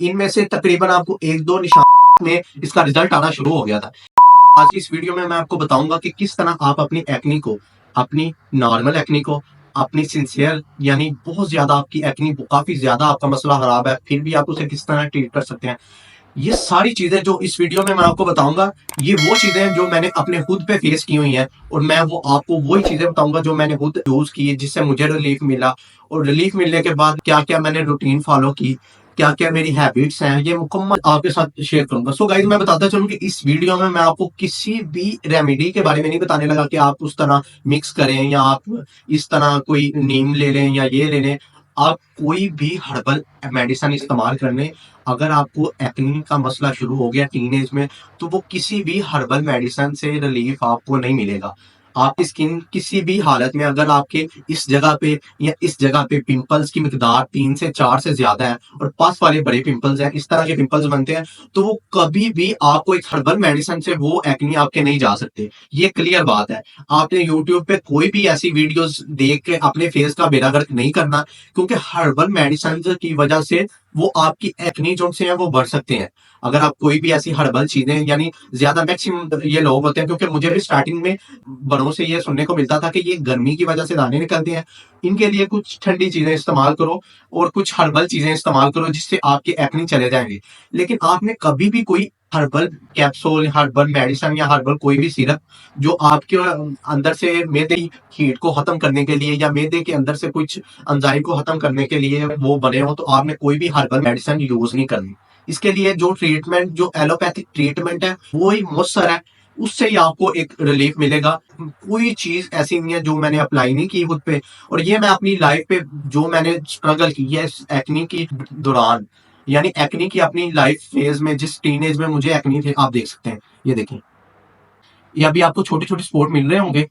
इनमें से तकरीबन आपको 1-2 निशान में इसका रिजल्ट आना शुरू हो गया था। आज की इस वीडियो में मैं आपको बताऊंगा कि किस तरह आप अपनी एक्नी को, अपनी नॉर्मल एक्नी को, अपनी सिंसियर यानी बहुत ज्यादा आपकी एक्नी, काफी ज्यादा आपका मसला खराब है, फिर भी आप उसे किस तरह ट्रीट कर सकते हैं। ये सारी चीजें जो इस वीडियो में मैं आपको बताऊंगा, ये वो चीजें हैं जो मैंने अपने खुद पे फेस की हुई हैं, और मैं वो आपको वही चीजें बताऊंगा जो मैंने खुद यूज की, जिससे मुझे रिलीफ मिला। और रिलीफ मिलने के बाद क्या क्या मैंने रूटीन फॉलो की, क्या क्या मेरी हैबिट्स हैं, ये मुकम्मल आपके साथ शेयर करूंगा। सो गाइस, मैं बताता चलूं कि इस वीडियो में मैं आपको किसी भी रेमेडी के बारे में नहीं बताने लगा कि आप उस तरह मिक्स करें या आप इस तरह कोई नीम ले लें या ये ले लें। आप कोई भी हर्बल मेडिसिन इस्तेमाल कर लें। अगर आपको एक्नी का मसला शुरू हो गया टीनेज में, तो वो किसी भी हर्बल मेडिसिन से रिलीफ आपको नहीं मिलेगा। आपकी स्किन किसी भी हालत में, अगर आपके इस जगह पे या इस जगह पे पिंपल्स की मिकदार 3 से 4 से ज्यादा है और पास वाले बड़े पिंपल्स हैं, इस तरह के पिंपल्स बनते हैं, तो वो कभी भी आपको एक हर्बल मेडिसिन से वो एक्नी आपके नहीं जा सकते। ये क्लियर बात है। आपने यूट्यूब पे कोई भी ऐसी वीडियोस देख के अपने फेस का बेड़ा गर्क नहीं करना, क्योंकि हर्बल मेडिसिन की वजह से वो आपकी एक्नी जो से हैं वो बढ़ सकते हैं। अगर आप कोई भी ऐसी हर्बल चीजें, यानी ज्यादा मैक्सिमम ये लोग होते हैं, क्योंकि मुझे भी स्टार्टिंग में बड़ों से ये सुनने को मिलता था कि ये गर्मी की वजह से दाने निकलते हैं, इनके लिए कुछ ठंडी चीजें इस्तेमाल करो और कुछ हर्बल चीजें इस्तेमाल करो जिससे आपके एक्नी चले जाएंगे। लेकिन आपने कभी भी कोई हर्बल कैप्सूल, हर्बल मेडिसिन या हर्बल कोई भी सिरप जो आपके अंदर से मैदे की हीट को खत्म करने के लिए या मैदे के अंदर से कुछ एंजाइम को खत्म करने के लिए वो बने हो, तो आपने कोई भी हर्बल मेडिसिन यूज नहीं करनी। इसके लिए जो ट्रीटमेंट, जो एलोपैथिक ट्रीटमेंट है, वो ही मौसर है, उससे ही आपको एक रिलीफ मिलेगा। कोई चीज ऐसी नहीं है जो मैंने अप्लाई नहीं की खुद पे। और ये मैं अपनी लाइफ पे जो मैंने स्ट्रगल की है एक्नी की दौरान, यानी एक्नी की अपनी लाइफ फेज में, जिस टीनेज में मुझे एक्नी थे, आप देख सकते हैं, ये देखें, ये अभी आपको छोटे छोटे स्पॉट मिल रहे होंगे।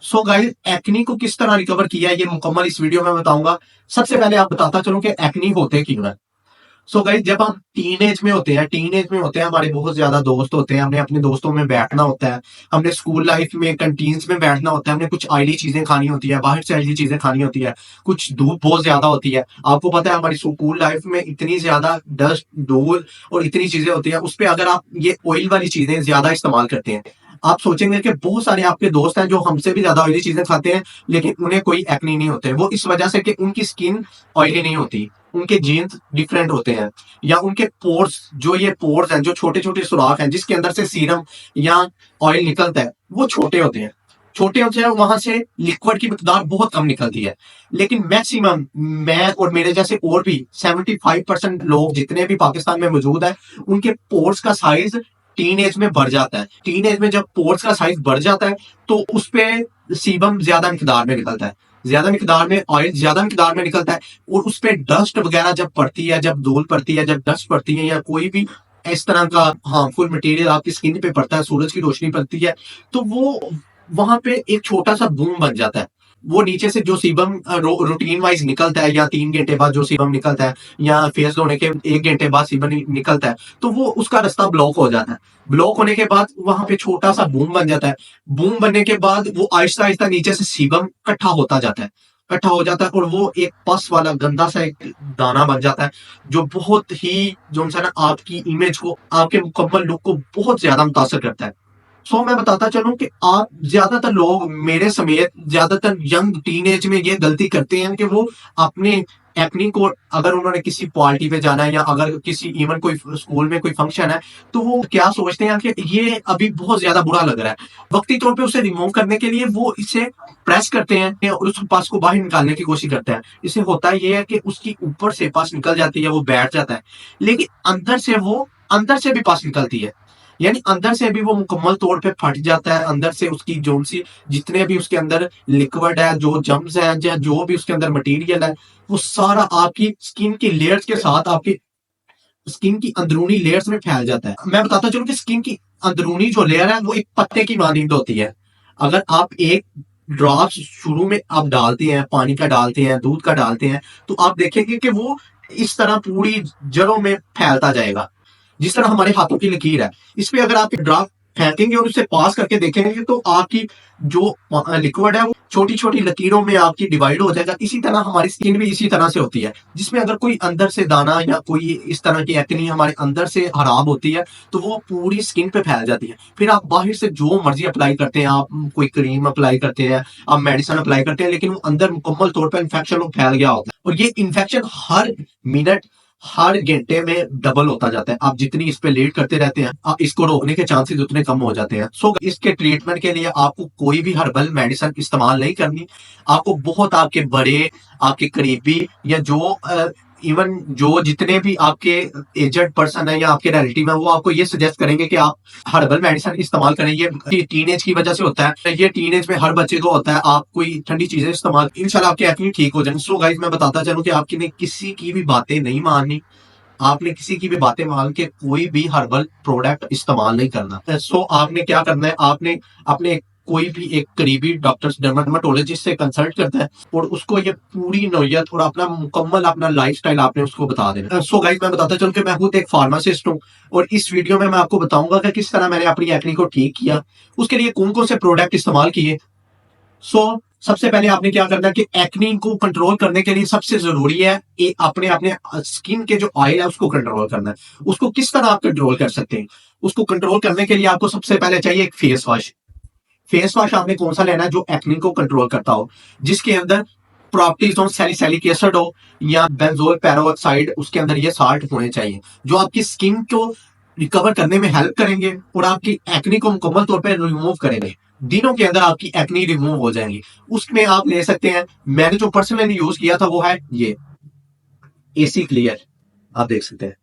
सो गाइस, एक्नी को किस तरह रिकवर किया है ये मुकम्मल इस वीडियो में बताऊंगा। सबसे पहले आप बताता चलूं कि एक्नी होते क्यों है। सो गाइस, जब हम टीन एज में होते हैं, हमारे बहुत ज्यादा दोस्त होते हैं, हमने अपने दोस्तों में बैठना होता है, हमने स्कूल लाइफ में कैंटीन्स में बैठना होता है, हमने कुछ ऑयली चीजें खानी होती है, बाहर से ऑयली चीजें खानी होती है, कुछ धूप बहुत ज्यादा होती है। आपको पता है हमारी स्कूल लाइफ में इतनी ज्यादा डस्ट, धूल और इतनी चीजें होती है, उस पर अगर आप ये ऑयल वाली चीजें ज्यादा इस्तेमाल करते हैं, आप सोचेंगे कि बहुत सारे आपके दोस्त हैं जो हमसे भी ज्यादा ऑयली चीजें खाते हैं, लेकिन उन्हें कोई एक्नी नहीं होते। वो इस वजह से कि उनकी स्किन ऑयली नहीं होती, उनके जीन्स डिफरेंट होते हैं, या उनके पोर्स, जो ये पोर्स हैं, जो छोटे छोटे सुराख हैं जिसके अंदर से सीरम या ऑयल निकलता है, वो छोटे होते हैं। छोटे होते हैं, वहां से लिक्विड की मिकदार बहुत कम निकलती है। लेकिन मैक्सिमम, मैं और मेरे जैसे और भी 75% लोग जितने भी पाकिस्तान में मौजूद है, उनके पोर्स का साइज टीन एज में बढ़ जाता है। टीन एज में जब पोर्स का साइज बढ़ जाता है, तो उस पे सीबम ज्यादा मिकदार में निकलता है, ज्यादा मिकदार में ऑयल ज्यादा मिकदार में निकलता है, और उस पे डस्ट वगैरह जब पड़ती है, जब धूल पड़ती है, जब डस्ट पड़ती है, या कोई भी इस तरह का हार्मफुल मटेरियल आपकी स्किन पे पड़ता है, सूरज की रोशनी पड़ती है, तो वो वहां पे एक छोटा सा बूम बन जाता है। वो नीचे से जो सीबम रूटीन वाइज निकलता है, या 3 घंटे बाद जो सीबम निकलता है, या फेस धोने के 1 घंटे बाद सीबम निकलता है, तो वो उसका रास्ता ब्लॉक हो जाता है। ब्लॉक होने के बाद वहां पे छोटा सा बूम बन जाता है। बूम बनने के बाद वो आहिस्ता आहिस्ता नीचे से सीबम इकट्ठा होता जाता है, इकट्ठा हो जाता है, और वो एक पस वाला गंदा सा एक दाना बन जाता है, जो बहुत ही, जो है ना, आपकी इमेज को, आपके मुकम्मल लुक को बहुत ज्यादा मुतासर करता है। सो मैं बताता चलूं कि आप, ज्यादातर लोग मेरे समेत ज्यादातर यंग टीनेज में ये गलती करते हैं कि वो अपने एक्नी को, अगर उन्होंने किसी पार्टी पे जाना है, या अगर किसी इवन कोई स्कूल में कोई फंक्शन है, तो वो क्या सोचते हैं कि ये अभी बहुत ज्यादा बुरा लग रहा है, वक्ती तौर पे उसे रिमूव करने के लिए वो इसे प्रेस करते हैं और उस पास को बाहर निकालने की कोशिश करते हैं। इससे होता ये है कि उसकी ऊपर से पास निकल जाती है, वो बैठ जाता है, लेकिन अंदर से भी पास निकलती है, यानी अंदर से भी वो मुकम्मल तौर पे फट जाता है। अंदर से उसकी जो सी, जितने भी उसके अंदर लिक्विड है, जो जम्स है, या जो भी उसके अंदर मटेरियल है, वो सारा आपकी स्किन की लेयर्स के साथ आपकी स्किन की अंदरूनी लेयर्स में फैल जाता है। मैं बताता चलूं कि स्किन की अंदरूनी जो लेयर है वो एक पत्ते की मानिंद होती है। अगर आप एक ड्रॉप्स शुरू में आप डालते हैं, पानी का डालते हैं, दूध का डालते हैं, तो आप देखेंगे कि वो इस तरह पूरी जड़ों में फैलता जाएगा, जिस तरह हमारे हाथों की लकीर है। इस पे अगर आप ड्राफ्ट फेंकेंगे और उसे पास करके देखेंगे, तो आपकी जो लिक्विड है वो छोटी छोटी लकीरों में आपकी डिवाइड हो जाएगा। इसी तरह हमारी स्किन भी इसी तरह से होती है, जिसमें अगर कोई अंदर से दाना या कोई इस तरह की एक्नी हमारे अंदर से खराब होती है तो वो पूरी स्किन पे फैल जाती है। फिर आप बाहर से जो मर्जी अप्लाई करते हैं, आप कोई क्रीम अप्लाई करते हैं, आप मेडिसिन अप्लाई करते हैं, लेकिन वो अंदर मुकम्मल तौर पर इन्फेक्शन फैल गया होता है। और ये इन्फेक्शन हर मिनट हर घंटे में डबल होता जाता है। आप जितनी इस पे लेट करते रहते हैं, आप इसको रोकने के चांसेस उतने कम हो जाते हैं। सो इसके ट्रीटमेंट के लिए आपको कोई भी हर्बल मेडिसिन इस्तेमाल नहीं करनी। आपको बहुत आपके बड़े, आपके करीबी या जो इवन जो जितने भी आपके एजेड पर्सन है या आपके रिलेटिव है, वो आपको ये सजेस्ट करेंगे कि आप हर्बल मेडिसिन इस्तेमाल करें। ये टीनेज की वजह से होता है, ये टीनेज में हर बच्चे को होता है। आप कोई ठंडी चीजें इस्तेमाल, इंशाल्लाह आपकी एक्ने ठीक हो जाएंगे। सो गाइस, मैं बताता चलूं कि आपकी किसी की भी बातें नहीं माननी, आपने किसी की भी बातें मान के कोई भी हर्बल प्रोडक्ट इस्तेमाल नहीं करना। सो आपने क्या करना है, आपने अपने कोई भी एक करीबी डॉक्टर डर्माटोलॉजिस्ट से कंसल्ट करता है और उसको ये पूरी नौयत और अपना मुकम्मल अपना लाइफस्टाइल आपने उसको बता देना। सो गाइस, मैं बताता चलूं कि मैं खुद एक फार्मासिस्ट हूँ और इस वीडियो में मैं आपको बताऊंगा कि किस तरह मैंने अपनी एक्ने को ठीक किया, उसके लिए कौन कौन से प्रोडक्ट इस्तेमाल किए। सबसे पहले आपने क्या करना है कि एक्नी को कंट्रोल करने के लिए सबसे जरूरी है अपने अपने स्किन के जो ऑयल है उसको कंट्रोल करना है। उसको किस तरह आप कंट्रोल कर सकते हैं? उसको कंट्रोल करने के लिए आपको सबसे पहले चाहिए एक फेस वॉश। फेस वॉश आपने कौन सा लेना है जो एक्नी को कंट्रोल करता हो, जिसके अंदर प्रॉपर्टीज हो, सैलिसिलिक एसिड हो या बेंजोल पेरोक्साइड, उसके अंदर ये साल्ट होने चाहिए जो आपकी स्किन को रिकवर करने में हेल्प करेंगे और आपकी एक्नी को मुकम्मल तौर पर रिमूव करेंगे। दिनों के अंदर आपकी एक्नी रिमूव हो जाएंगी। उसमें आप ले सकते हैं, मैंने जो पर्सनली यूज किया था वो है ये एसी क्लियर। आप देख सकते हैं,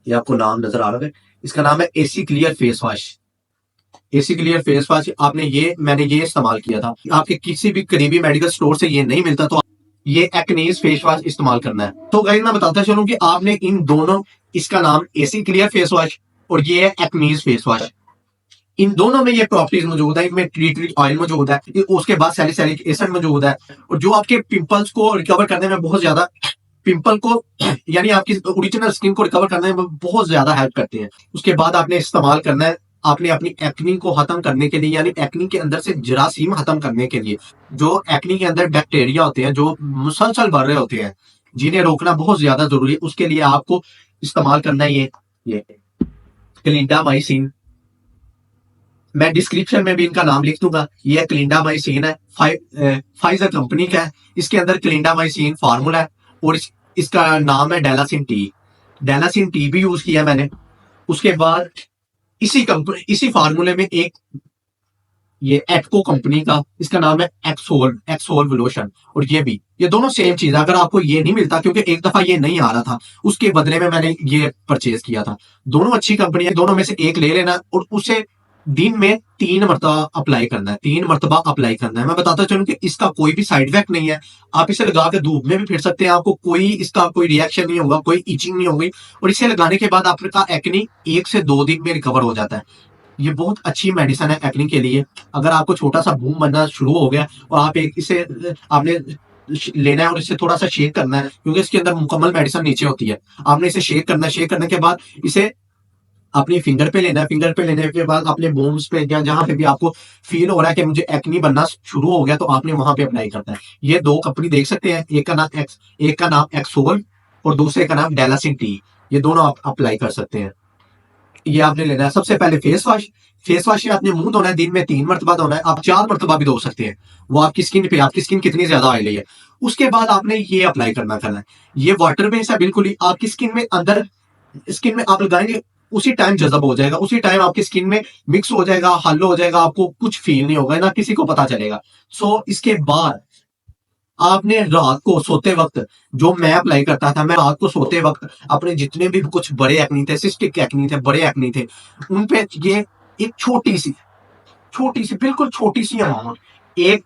ये आपको नाम नजर आ रहा है, इसका नाम है AC clear face wash. AC clear face wash मैंने ये इस्तेमाल किया था। आपके किसी भी करीबी मेडिकल स्टोर से ये नहीं मिलता तो ये एक्नीज फेस वॉश इस्तेमाल करना है। तो गाइस, मैं बताता चलूं कि आपने इन दोनों, इसका नाम एसी क्लियर फेस वॉश और ये है एक्नीज फेस वॉश, इन दोनों में ये प्रॉपर्टीज मौजूद है। इनमें टी ऑयल मौजूद है, उसके बाद सैलिसिलिक एसिड मौजूद है और जो आपके पिंपल्स को रिकवर करने में बहुत ज्यादा, पिंपल को यानी आपकी ओरिजिनल स्किन को रिकवर करने में बहुत ज्यादा हेल्प करते हैं। उसके बाद आपने इस्तेमाल करना है आपने अपनी एक्नी को खत्म करने के लिए, यानी एक्नी के अंदर से जरासीम खत्म करने के लिए। जो एक्नी के अंदर बैक्टीरिया होते हैं जो मुसलसल बढ़ रहे होते हैं, जिन्हें रोकना बहुत ज्यादा जरूरी है। उसके लिए आपको इस्तेमाल करना है ये क्लिंडामाइसिन। मैं डिस्क्रिप्शन में भी इनका नाम लिख दूंगा। ये क्लिंडामाइसिन है, फाइजर कंपनी का है। इसके अंदर क्लिंडामाइसिन फार्मूला है और इसका नाम है डेलासिन टी। डेलासिन टी भी यूज किया मैंने। उसके बाद इसी फार्मूले में एक ये एटको कंपनी का, इसका नाम है एक्सोल लोशन, और ये दोनों सेम चीज है। अगर आपको ये नहीं मिलता, क्योंकि एक दफा ये नहीं आ रहा था, उसके बदले में मैंने ये परचेज किया था। दोनों अच्छी कंपनी है, दोनों में से एक ले लेना और उसे दिन में 3 मरतबा अप्लाई करना है। 3 मरतबा अप्लाई करना है। मैं बताता चलूं कि इसका कोई भी साइड इफेक्ट नहीं है। आप इसे लगा के धूप में भी फिर सकते हैं, आपको इसका कोई रिएक्शन नहीं होगा, कोई इचिंग नहीं होगी और इसे लगाने के बाद आपका एक्नी 1 से 2 दिन में रिकवर हो जाता है। ये बहुत अच्छी मेडिसिन है एक्नी के लिए। अगर आपको छोटा सा बूम बनना शुरू हो गया और आप इसे आपने लेना है और इसे थोड़ा सा शेक करना है, क्योंकि इसके अंदर मुकम्मल मेडिसिन नीचे होती है। आपने इसे शेक करना है। शेक करने के बाद इसे अपनी फिंगर पे लेना है। फिंगर पे लेने के बाद अपने बोन्स पे या जहां पे भी आपको फील हो रहा है कि मुझे एक्नी बनना शुरू हो गया, तो आपने वहां पे अप्लाई करना है। ये 2 कंपनी देख सकते हैं, एक का नाम एक्सोल और दूसरे का नाम डेलासिन टी। ये दोनों आप अप्लाई कर सकते हैं। ये आपने लेना है। सबसे पहले फेस वॉश से आपने मुंह धोना है, दिन में 3 मरतबा धोना है। आप 4 मरतबा भी धो सकते हैं, वो आपकी स्किन पे, आपकी स्किन कितनी ज्यादा ऑयली है। उसके बाद आपने ये अप्लाई करना है। ये वाटर बेस है, बिल्कुल ही आपकी स्किन में अंदर, स्किन में आप लगाएंगे उसी टाइम जज़ब हो जाएगा, उसी टाइम आपकी स्किन में मिक्स हो जाएगा, हल हो जाएगा, आपको कुछ फील नहीं होगा, ना किसी को पता चलेगा। इसके बाद आपने रात को सोते वक्त, जो मैं अप्लाई करता था, मैं रात को सोते वक्त अपने जितने भी कुछ बड़े एक्नी थे, सिस्टिक एक्नी थे, बड़े एक्नी थे, उन पे ये एक छोटी सी बिल्कुल छोटी सी अमाउंट, एक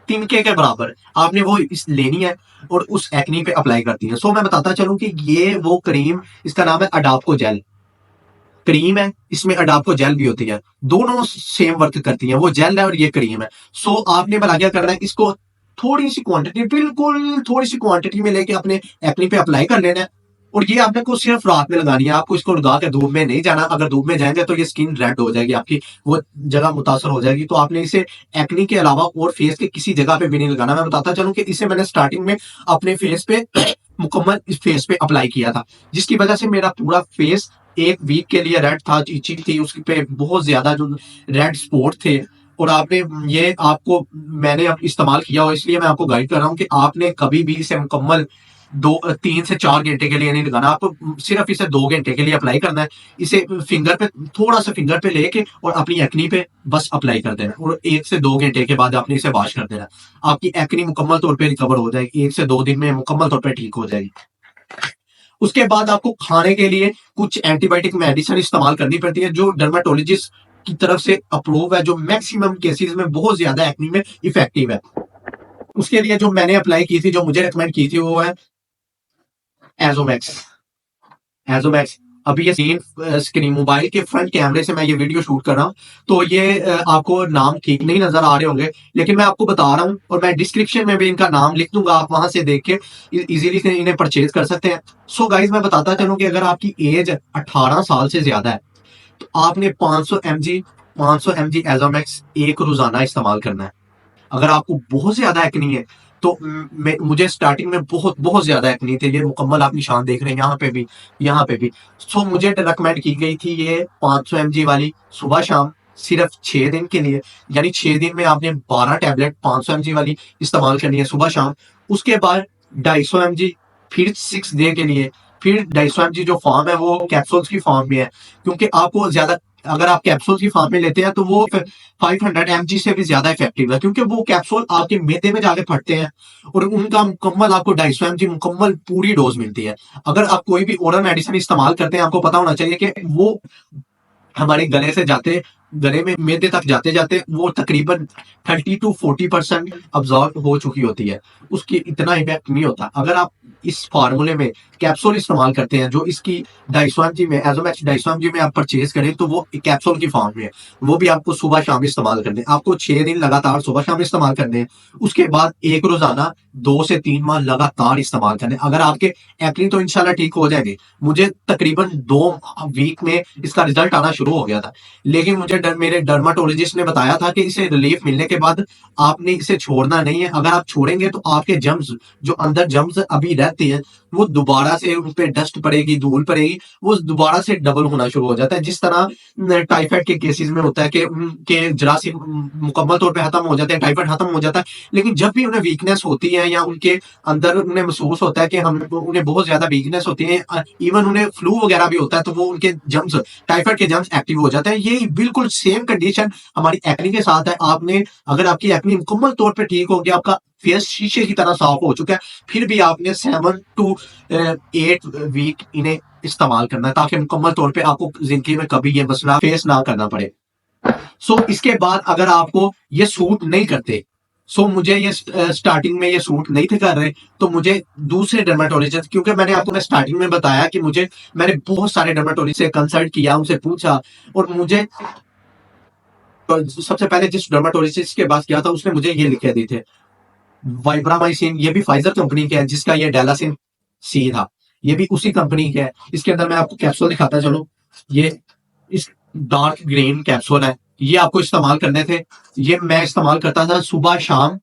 तिनके के बराबर आपने वो लेनी है और उस एक्नी पे अप्लाई करती है। मैं बताता चलूं कि ये वो क्रीम, इसका नाम है अडाप्को जेल क्रीम है। इसमें अडाप्को जेल भी होती है, दोनों सेम वर्क करती है। वो जेल है और ये क्रीम है। आपने भला क्या करना है, इसको थोड़ी सी क्वांटिटी, बिल्कुल थोड़ी सी क्वांटिटी में लेके अपने एक्नी पे अप्लाई कर लेना है। और ये आपने को सिर्फ रात में लगानी है, आपको इसको लगा के धूप में नहीं जाना। अगर धूप में जाएंगे तो ये स्किन रेड हो जाएगी, आपकी वो जगह मुतासर हो जाएगी। तो आपने इसे एक्नी के अलावा और फेस के किसी जगह पे भी नहीं लगाना। मैं बताता चलूं कि इसे मैंने स्टार्टिंग में अपने फेस पे मुकम्मल इस फेस पे अप्लाई किया था, जिसकी वजह से मेरा पूरा फेस एक वीक के लिए रेड था, इचिंग थी, उस पे बहुत ज्यादा जो रेड स्पॉट थे। और आपने ये आपको मैंने अब इस्तेमाल किया हो, इसलिए मैं आपको गाइड कर रहा हूँ कि आपने कभी भी इसे मुकम्मल 3 से 4 घंटे के लिए नहीं लगाना, आपको सिर्फ इसे 2 घंटे के लिए अप्लाई करना है। इसे फिंगर पे थोड़ा सा फिंगर पे लेके और अपनी एक्नी पे बस अप्लाई कर देना, और 1 से 2 घंटे के बाद आपने इसे वॉश कर देना। आपकी एक्नी मुकम्मल तौर पे रिकवर हो जाएगी, 1 से 2 दिन में मुकम्मल तौर पे ठीक हो जाएगी। उसके बाद आपको खाने के लिए कुछ एंटीबायोटिक मेडिसिन इस्तेमाल करनी पड़ती है, जो डर्माटोलॉजिस्ट की तरफ से अप्रूव है, जो मैक्सिमम केसेस में बहुत ज्यादा एक्नी में इफेक्टिव है। उसके लिए जो मैंने अप्लाई की थी, जो मुझे रिकमेंड की थी, वो है एजोमैक्स। एजोमैक्स अभी ये सेम स्क्रीन मोबाइल के फ्रंट कैमरे से मैं ये वीडियो शूट कर रहा हूँ, तो ये आपको नाम ठीक नहीं नजर आ रहे होंगे, लेकिन मैं आपको बता रहा हूँ, और मैं डिस्क्रिप्शन में भी इनका नाम लिख दूंगा, आप वहां से देख के इजीली से इन्हें परचेज कर सकते हैं। सो गाइज मैं बताता चलूँ कि अगर आपकी एज 18 साल से ज्यादा है तो आपने 500 mg एजोमैक्स एक रोजाना इस्तेमाल करना है। अगर आपको बहुत ज्यादा एक्नी है तो मुझे स्टार्टिंग में बहुत बहुत ज्यादा एक्नी थी, ये मुकम्मल आप निशान देख रहे हैं यहाँ पे भी, यहाँ पे भी। सो मुझे रिकमेंड की गई थी ये 500 mg वाली सुबह शाम, सिर्फ 6 दिन के लिए। यानी 6 दिन में आपने 12 टैबलेट 500 mg वाली इस्तेमाल करनी है सुबह शाम। उसके बाद 250 mg फिर 6 डे के लिए। फिर 250 mg जो फॉर्म है वो कैप्सूल्स की फॉर्म में है, क्योंकि आपको ज्यादा अगर आप कैप्सूल की फॉर्म में लेते हैं तो वो 500 mg से भी ज्यादा इफेक्टिव है, क्योंकि वो कैप्सूल आपके मैदे में जाके फटते हैं और उनका मुकम्मल आपको 250 mg मुकम्मल पूरी डोज मिलती है। अगर आप कोई भी ओरल मेडिसिन इस्तेमाल करते हैं, आपको पता होना चाहिए कि वो हमारे गले से जाते, गले में मैदे तक जाते जाते वो तकरीबन 30 to 40% अब्जॉर्ब हो चुकी होती है, उसकी इतना इफेक्ट नहीं होता। अगर आप इस फार्मूले में कैप्सूल इस्तेमाल करते हैं, जो इसकी 250 mg में एजोमैक्स 250 mg में आप परचेज करें, तो वो कैप्सूल की फॉर्म में है, वो भी आपको सुबह शाम इस्तेमाल करने, आपको 6 दिन लगातार सुबह शाम इस्तेमाल करने हैं। उसके बाद एक रोजाना 2 से 3 माह लगातार इस्तेमाल करने। अगर आपके एक्नी तो इंशाल्लाह ठीक हो जाएंगे। मुझे तकरीबन 2 वीक में इसका रिजल्ट आना शुरू हो गया था, लेकिन मुझे मेरे डर्माटोलॉजिस्ट ने बताया था कि इसे रिलीफ मिलने के बाद आपने इसे छोड़ना नहीं है। अगर आप छोड़ेंगे तो आपके जम्स, जो अंदर जम्स अभी रहते हैं, वो दोबारा से उन पे डस्ट पड़ेगी, धूल पड़ेगी, वो दोबारा से डबल होना शुरू हो जाता है। जिस तरह टाइफाइड के केसेस में होता है कि उनके जरासीम मुकम्मल तौर पे खत्म हो जाते हैं, टाइफाइड खत्म हो जाता है, लेकिन जब भी उन्हें वीकनेस होती है या उनके अंदर उन्हें महसूस होता है कि हम उन्हें बहुत ज्यादा वीकनेस होती है, इवन उन्हें फ्लू वगैरह भी होता है, तो वो उनके जम्स, टाइफाइड के जम्स एक्टिव हो जाते हैं। ये बिल्कुल सेम कंडीशन हमारी एक्नी के साथ है। आपने अगर आपकी एक्नी मुकम्मल तौर पे ठीक होगी, आपका फेस शीशे की तरह साफ हो चुका है, फिर भी आपने 7 to 8 वीक इन्हें इस्तेमाल करना है, ताकि मुकम्मल तौर पे आपको जिंदगी में कभी ये मसला फेस ना करना पड़े। सो इसके बाद अगर आपको ये सूट नहीं करते, मुझे ये स्टार्टिंग में ये सूट नहीं थे कर रहे, तो मुझे दूसरे डर्माटोलॉजिस्ट, क्योंकि मैंने आपको मैं स्टार्टिंग में बताया कि मैंने बहुत सारे डर्माटोलॉजिस्ट से कंसल्ट किया, उनसे पूछा, और मुझे सबसे पहले जिस डर्माटोलॉजिस्ट के पास गया था उसने मुझे ये लिखे दिए थे वाइब्रामाइसिन, ये भी फाइजर कंपनी का है, जिसका ये डेलासिन सी था, ये भी उसी कंपनी का है। इसके अंदर मैं आपको कैप्सूल दिखाता चलो, ये इस डार्क ग्रीन कैप्सूल है, ये आपको इस्तेमाल करने थे। ये मैं इस्तेमाल करता था सुबह शाम।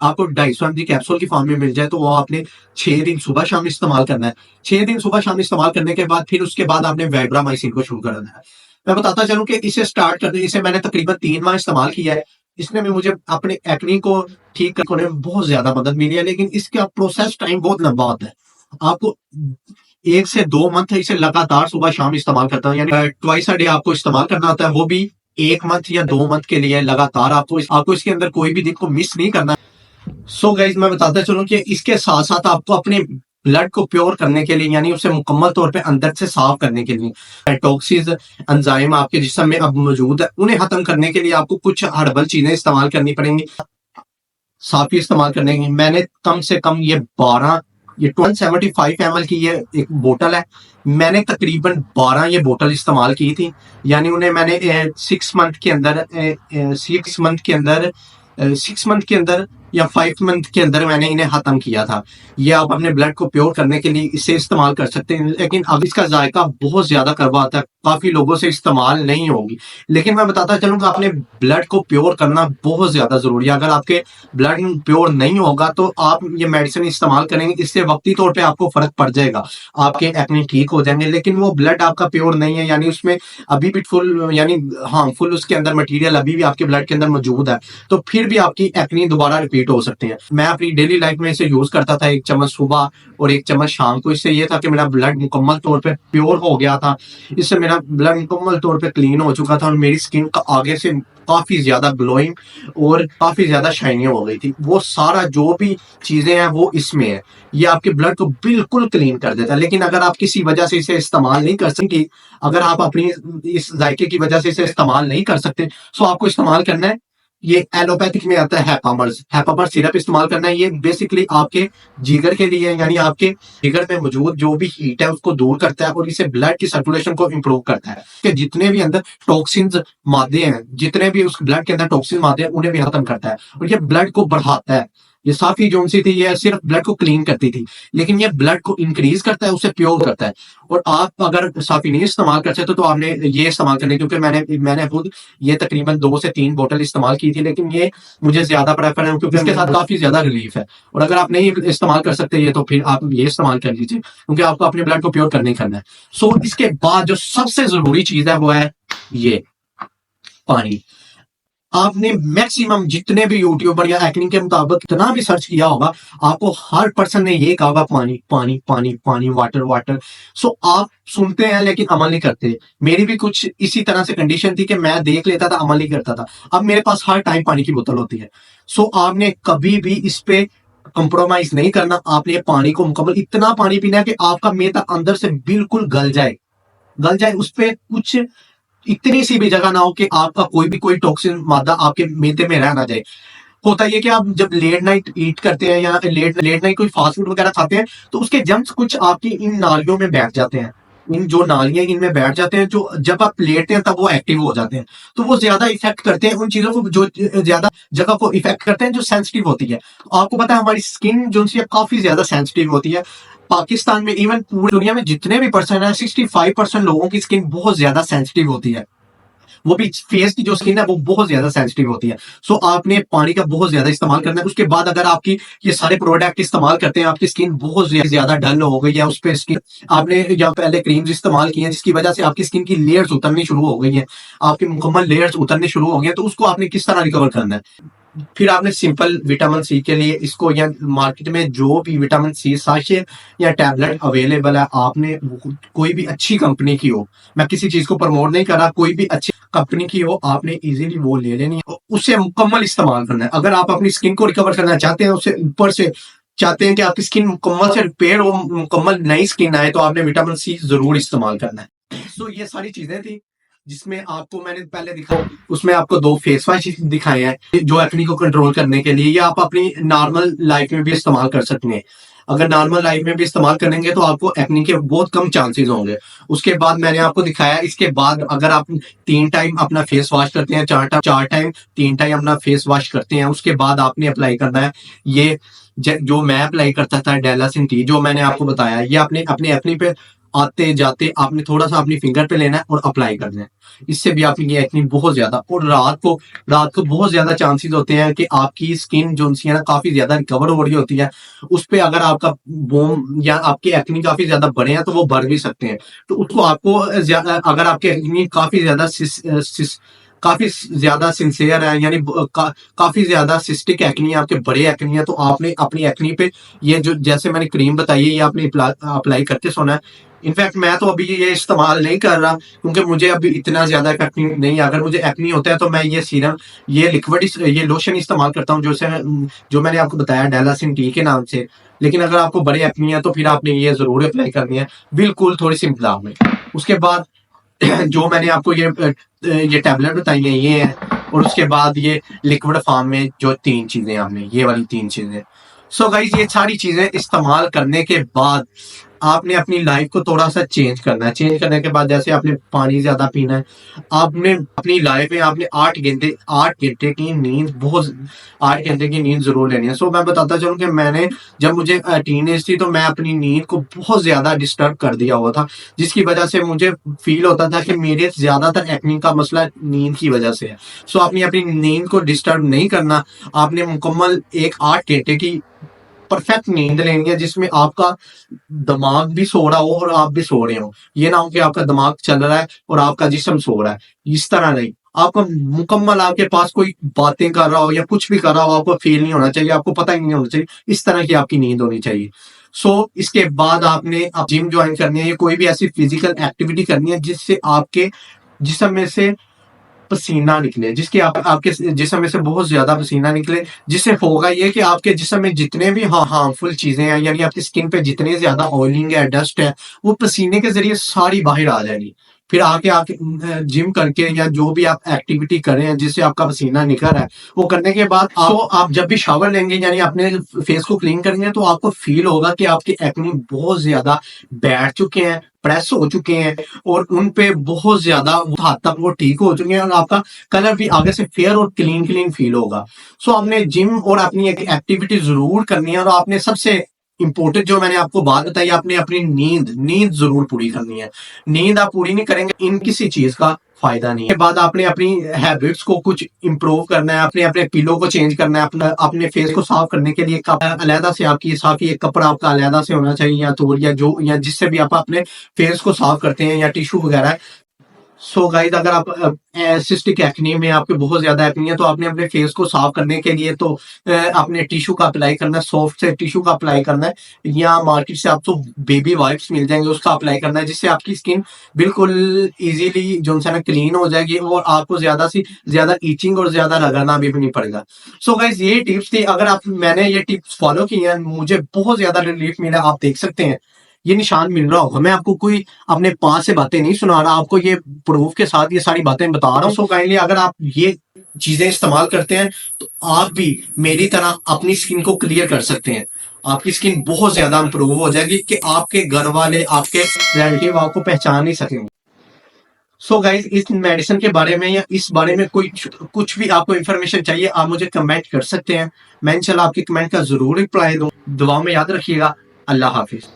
आपको 250 mg कैप्सूल की फॉर्म में मिल जाए तो वो आपने 6 दिन सुबह शाम इस्तेमाल करना है। 6 दिन सुबह शाम इस्तेमाल करने के बाद फिर उसके बाद आपने वाइब्रामाइसिन को शुरू करना है। मैं बताता चलूं कि इसे स्टार्ट करने, इसे मैंने तकरीबन 3 माह इस्तेमाल किया है। इसने भी मुझे अपने एक्नी को ठीक करने में बहुत ज्यादा मदद मिली है, लेकिन इसका प्रोसेस टाइम बहुत लंबा होता है। आपको 1 से 2 मंथ इसे लगातार सुबह शाम इस्तेमाल करता हूँ, यानी ट्वाइस अ डे आपको इस्तेमाल करना होता है, वो भी 1 मंथ या 2 मंथ के लिए लगातार। आपको इसके अंदर कोई भी दिन को मिस नहीं करना। गाइज मैं बताता चलूं कि इसके साथ साथ आपको अपने ब्लड को प्योर करने के लिए, यानी उसे मुकम्मल तौर पे अंदर से साफ करने के लिए, टॉक्सिस एंजाइम आपके जिस्म में अब मौजूद है, उन्हें खत्म करने के लिए आपको कुछ हर्बल चीजें इस्तेमाल करनी पड़ेंगी। साफी इस्तेमाल करने की मैंने कम से कम ये 175 ml की ये एक बोतल है, मैंने तकरीबन 12 ये बोतल इस्तेमाल की थी। यानी उन्हें मैंने 6 मंथ के अंदर 6 मंथ के अंदर या 5 मंथ के अंदर मैंने इन्हें खत्म किया था। ये आप अपने ब्लड को प्योर करने के लिए इसे इस्तेमाल कर सकते हैं, लेकिन अब इसका जायका बहुत ज्यादा कड़वा आता है, काफी लोगों से इस्तेमाल नहीं होगी। लेकिन मैं बताता चलूंगा अपने ब्लड को प्योर करना बहुत ज्यादा जरूरी है। अगर आपके ब्लड प्योर नहीं होगा तो आप ये मेडिसिन इस्तेमाल करेंगे, इससे वक्ती तौर पे आपको फर्क पड़ जाएगा, आपके एक्ने ठीक हो जाएंगे, लेकिन वो ब्लड आपका प्योर नहीं है, यानी उसमें अभी भी फुल यानी हार्मफुल उसके अंदर मटेरियल अभी भी आपके ब्लड के अंदर मौजूद है, तो फिर भी आपकी एक्ने दोबारा रिपीट हो सकती है। मैं अपनी डेली लाइफ में इसे यूज करता था, 1 चम्मच सुबह और 1 चम्मच शाम को। इससे ये था कि मेरा ब्लड मुकम्मल तौर पे प्योर हो गया था, इससे मेरा ब्लड मुकम्मल तौर पे क्लीन हो चुका था और मेरी स्किन का आगे से काफी ज्यादा ग्लोइंग और काफी ज्यादा शाइनिंग हो गई थी। वो सारा जो भी चीजें हैं वो इसमें है, ये आपके ब्लड को बिल्कुल क्लीन कर देता है। लेकिन अगर आप किसी वजह से इसे इस्तेमाल नहीं कर सकते, अगर आप अपनी इस जायके की वजह से इसे इस्तेमाल नहीं कर सकते, तो आपको इस्तेमाल करना है, ये एलोपैथिक में आता है हैपामर्स। हैपामर्स सिरप इस्तेमाल करना है। ये बेसिकली आपके जिगर के लिए, यानी आपके जिगर में मौजूद जो भी हीट है उसको दूर करता है और इसे ब्लड की सर्कुलेशन को इंप्रूव करता है, कि जितने भी अंदर टॉक्सिन्स मादे हैं, जितने भी उस ब्लड के अंदर टॉक्सिन मादे हैं, उन्हें भी खत्म करता है और ये ब्लड को बढ़ाता है। ये साफी जोन सी थी, ये सिर्फ ब्लड को क्लीन करती थी, लेकिन ये ब्लड को इंक्रीज करता है, उसे प्योर करता है। और आप अगर साफी नहीं इस्तेमाल कर सकते तो आपने ये इस्तेमाल करने, क्योंकि मैंने खुद ये तकरीबन 2 से 3 बोतल इस्तेमाल की थी, लेकिन ये मुझे ज्यादा प्रेफर है क्योंकि इसके साथ काफी ज्यादा रिलीफ है। और अगर आप नहीं इस्तेमाल कर सकते ये, तो फिर आप ये इस्तेमाल कर लीजिए, क्योंकि आपको अपने ब्लड को प्योर करने करना है। सो इसके बाद जो सबसे जरूरी चीज है वो है ये पानी। आपने मैक्सिमम जितने भी यूट्यूबर या एक्टिंग के मुताबिक कितना भी सर्च किया होगा, आपको हर पर्सन ने ये कहा होगा पानी पानी पानी पानी, वाटर वाटर। सो आप सुनते हैं लेकिन अमल नहीं करते। मेरी भी कुछ इसी तरह से कंडीशन थी कि मैं देख लेता था, अमल नहीं करता था। अब मेरे पास हर टाइम पानी की बोतल होती है। सो आपने कभी भी इस पे कंप्रोमाइज नहीं करना। आपने पानी को मुकम्मल इतना पानी पीना है कि आपका मैदा अंदर से बिल्कुल गल जाए, उस पे कुछ इतनी सी भी जगह ना हो कि आपका कोई टॉक्सिन मादा आपके मैदे में रह ना जाए। होता ये कि आप जब लेट नाइट ईट करते हैं या लेट नाइट कोई फास्ट फूड वगैरह खाते हैं, तो उसके जम्स कुछ आपकी इन नालियों में बैठ जाते हैं। इन जो नालियां इनमें बैठ जाते हैं, जो जब आप लेटते हैं तब वो एक्टिव हो जाते हैं, तो वो ज्यादा इफेक्ट करते हैं उन चीजों को, जो ज्यादा जगह को इफेक्ट करते हैं जो सेंसिटिव होती है। तो आपको पता है हमारी स्किन जो है काफी ज्यादा सेंसिटिव होती है। पाकिस्तान में, इवन पूरी दुनिया में जितने भी पर्सन है, 65% लोगों की स्किन बहुत ज्यादा सेंसिटिव होती है। वो भी फेस की जो स्किन है वो बहुत ज्यादा सेंसिटिव होती है। सो आपने पानी का बहुत ज्यादा इस्तेमाल करना है। उसके बाद अगर आपकी ये सारे प्रोडक्ट इस्तेमाल करते हैं, आपकी स्किन बहुत ज्यादा डल हो गई है, उस पर स्किन आपने या पहले क्रीम्स इस्तेमाल की हैं जिसकी वजह से आपकी स्किन की लेयर्स उतरनी शुरू हो गई है, आपकी मुकम्मल लेयर्स उतरनी शुरू हो गई है, तो उसको आपने किस तरह रिकवर करना है। फिर आपने सिंपल विटामिन सी के लिए इसको, या मार्केट में जो भी विटामिन सी साशे या टैबलेट अवेलेबल है, आपने कोई भी अच्छी कंपनी की हो, मैं किसी चीज को प्रमोट नहीं कर रहा, कोई भी अच्छी कंपनी की हो, आपने इजीली वो ले लेनी है, उससे मुकम्मल इस्तेमाल करना है। अगर आप अपनी स्किन को रिकवर करना चाहते हैं, उससे ऊपर से चाहते हैं कि आपकी स्किन मुकम्मल से रिपेयर हो, मुकम्मल नई स्किन आए, तो आपने विटामिन सी जरूर इस्तेमाल करना है। तो ये सारी चीजें थी जिसमें आपको मैंने पहले दिखाया, उसमें आपको 2 फेस वॉश दिखाए हैं जो एक्ने को कंट्रोल करने के लिए, या आप अपनी नॉर्मल लाइफ में भी इस्तेमाल कर सकते हैं। अगर नॉर्मल लाइफ में भी इस्तेमाल करेंगे तो आपको एक्ने के बहुत कम चांसेस होंगे। उसके बाद मैंने आपको दिखाया, इसके बाद अगर आप 3 टाइम अपना फेस वॉश करते हैं, 4 टाइम 3 टाइम अपना फेस वॉश करते हैं, उसके बाद आपने अप्लाई करना है ये जो मैं अप्लाई करता था डेलासिन टी, जो मैंने आपको बताया, ये आपने अपने एक्ने पे आते जाते आपने थोड़ा सा अपनी फिंगर पे लेना है और अप्लाई करना है। इससे भी आपकी एक्ने बहुत ज्यादा, और रात को बहुत ज्यादा चांसेस होते हैं कि आपकी स्किन जो है ना काफी ज्यादा रिकवर हो रही होती है, उस पे अगर आपका बोम या आपके एक्ने काफी ज्यादा बड़े हैं तो वो बढ़ भी सकते हैं। तो उसको आपको ज्यादा, अगर आपके एक्ने काफी ज्यादा सिंसियर है, यानी काफी ज्यादा सिस्टिक एक्नी है, आपके बड़े एक्नी है, तो आपने अपनी एक्नी पे ये जो जैसे मैंने क्रीम बताई है, ये आपने अप्लाई करते सोना है। इनफैक्ट मैं तो अभी ये इस्तेमाल नहीं कर रहा क्योंकि मुझे अभी इतना ज्यादा एक्नी नहीं है। अगर मुझे एक्नी होता है तो मैं ये सीरम, ये लिक्विड, ये लोशन इस्तेमाल करता हूँ, जो मैंने आपको बताया डेलासिन टी के नाम से। लेकिन अगर आपको बड़े एक्नी है तो फिर आपने ये जरूर अप्लाई करनी है, बिल्कुल थोड़ी सी मिकदार में। उसके बाद जो मैंने आपको ये टैबलेट बताई है ये है, और उसके बाद ये लिक्विड फॉर्म में जो 3 चीजें आपने, ये वाली 3 चीजें। सो गाइस, ये सारी चीजें इस्तेमाल करने के बाद आपने अपनी लाइफ को थोड़ा सा चेंज करना है। चेंज करने के बाद जैसे आपने पानी ज्यादा पीना है, आपने अपनी लाइफ में आपने 8 घंटे की नींद बहुत 8 घंटे की नींद जरूर लेनी है। सो मैं बताता चलूं कि मैंने जब मुझे टीनेज थी तो मैं अपनी नींद को बहुत ज्यादा डिस्टर्ब कर दिया हुआ था, जिसकी वजह से मुझे फील होता था कि मेरे ज्यादातर एक्ने का मसला नींद की वजह से है। सो आपने अपनी नींद को डिस्टर्ब नहीं करना, आपने मुकम्मल एक 8 घंटे की परफेक्ट नींद लेनी है, जिसमें आपका दिमाग भी सो रहा हो और आप भी सो रहे हो। ये ना हो कि आपका दिमाग चल रहा है और आपका जिस्म सो रहा है, इस तरह नहीं। आपका मुकम्मल आपके पास कोई बातें कर रहा हो या कुछ भी कर रहा हो, आपको फील नहीं होना चाहिए, आपको पता ही नहीं होना चाहिए। इस तरह की आपकी नींद होनी चाहिए। इसके बाद आपने जिम ज्वाइन करनी है या कोई भी ऐसी फिजिकल एक्टिविटी करनी है जिससे आपके जिस्म में से पसीना निकले, जिसके आपके जिस्म में से बहुत ज्यादा पसीना निकले, जिससे होगा ये कि आपके जिस्म में जितने भी हार्मफुल चीजें हैं, यानी आपकी स्किन पे जितने ज्यादा ऑयलिंग है, डस्ट है, वो पसीने के जरिए सारी बाहर आ जाएगी। फिर आके आप जिम करके या जो भी आप एक्टिविटी कर रहे हैं जिससे आपका पसीना निकल रहा है, वो करने के बाद आप जब भी शावर लेंगे यानी अपने फेस को क्लीन करेंगे, तो आपको फील होगा कि आपके एक्ने बहुत ज्यादा बैठ चुके हैं, प्रेस हो चुके हैं और उन पे बहुत ज्यादा हद तक वो ठीक हो चुके हैं और आपका कलर भी आगे से फेयर और क्लीन क्लीन फील होगा। आपने जिम और अपनी एक एक्टिविटी जरूर करनी है और आपने सबसे इंपॉर्टेंट जो मैंने आपको बात बताई, आपने अपनी नींद जरूर पूरी करनी है। नींद आप पूरी नहीं करेंगे, इन किसी चीज का फायदा नहीं है। बाद आपने अपनी हैबिट्स को कुछ इंप्रूव करना है, अपने अपने पिलो को चेंज करना है, अपने फेस को साफ करने के लिए कप अलहदा से आपकी साफ, एक कपड़ा आपका अलहदा से होना चाहिए या तो या जिससे भी आप अपने फेस को साफ करते हैं या टिश्यू वगैरह। गाइस, अगर आप सिस्टिक एक्ने में आपके बहुत ज्यादा एक्ने है, तो आपने अपने फेस को साफ करने के लिए तो अपने टिश्यू का अप्लाई करना है, सॉफ्ट से टिश्यू का अप्लाई करना है, या मार्केट से आपको बेबी वाइप्स मिल जाएंगे, उसका अप्लाई करना है, जिससे आपकी स्किन बिल्कुल इजीली जो है ना क्लीन हो जाएगी और आपको ज्यादा से ज्यादा ईचिंग और ज्यादा रगड़ना भी नहीं पड़ेगा। गाइस, ये टिप्स थी। अगर आप मैंने ये टिप्स फॉलो की हैं, मुझे बहुत ज्यादा रिलीफ मिला। आप देख सकते हैं ये निशान मिल रहा होगा। मैं आपको कोई अपने पास से बातें नहीं सुना रहा, आपको ये प्रूफ के साथ ये सारी बातें बता रहा हूँ। काइंडली अगर आप ये चीजें इस्तेमाल करते हैं तो आप भी मेरी तरह अपनी स्किन को क्लियर कर सकते हैं। आपकी स्किन बहुत ज्यादा इंप्रूव हो जाएगी कि आपके घर वाले, आपके रिलेटिव आपको पहचान नहीं सकेंगे। गाइज, इस मेडिसिन के बारे में या इस बारे में कोई कुछ भी आपको इन्फॉर्मेशन चाहिए, आप मुझे कमेंट कर सकते हैं। मैं इंशाल्लाह आपके कमेंट का जरूर रिप्लाई दूं। दुआ में याद रखिएगा। अल्लाह हाफिज।